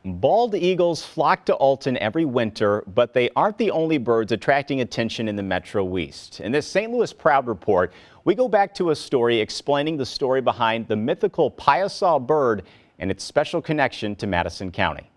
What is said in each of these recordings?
Bald eagles flock to Alton every winter, but they aren't the only birds attracting attention in the Metro East. In this St. Louis Proud report, we go back to a story explaining the story behind the mythical piasa bird and its special connection to Madison County.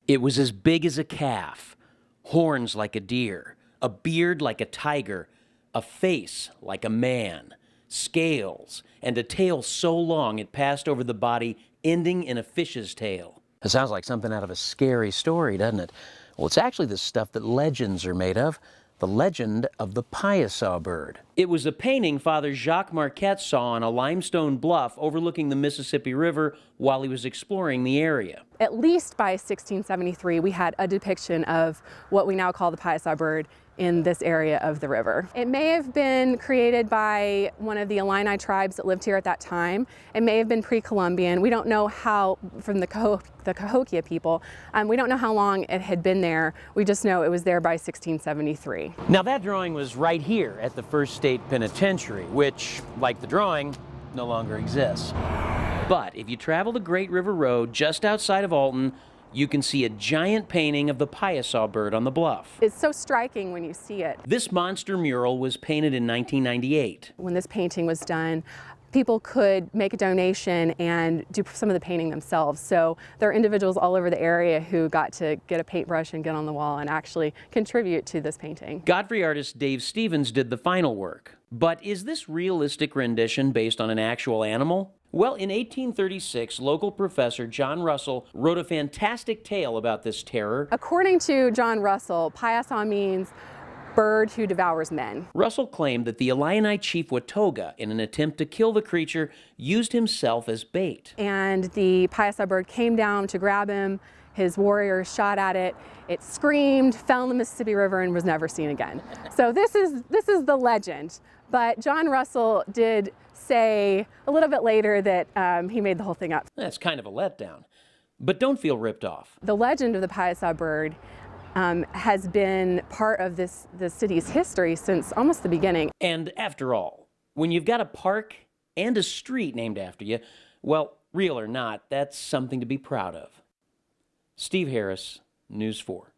It was as big as a calf, horns like a deer, a beard like a tiger, a face like a man, scales, and a tail so long it passed over the body, ending in a fish's tail. It sounds like something out of a scary story, doesn't it? Well, it's actually the stuff that legends are made of. The legend of the piasa bird. It was a painting Father Jacques Marquette saw on a limestone bluff overlooking the Mississippi River while he was exploring the area. At least by 1673, we had a depiction of what we now call the piasa bird in this area of the river. It may have been created by one of the Illini tribes that lived here at that time. It may have been pre-Columbian. We don't know how, from the Cahokia people, we don't know how long it had been there. We just know it was there by 1673. Now that drawing was right here at the First State Penitentiary, which, like the drawing, no longer exists. But if you travel the Great River Road just outside of Alton, you can see a giant painting of the piasa bird on the bluff. It's so striking when you see it. This monster mural was painted in 1998. When this painting was done, people could make a donation and do some of the painting themselves. So there are individuals all over the area who got to get a paintbrush and get on the wall and actually contribute to this painting. Godfrey artist Dave Stevens did the final work. But is this realistic rendition based on an actual animal? Well, in 1836, local professor John Russell wrote a fantastic tale about this terror. According to John Russell, piasa means bird who devours men. Russell claimed that the Illini chief Watoga, in an attempt to kill the creature, used himself as bait. And the piasa bird came down to grab him. His warriors shot at it. It screamed, fell in the Mississippi River, and was never seen again. So this is the legend. But John Russell did say a little bit later that he made the whole thing up. That's kind of a letdown. But don't feel ripped off. The legend of the piasa bird has been part of the city's history since almost the beginning. And after all, when you've got a park and a street named after you, well, real or not, that's something to be proud of. Steve Harris, News 4.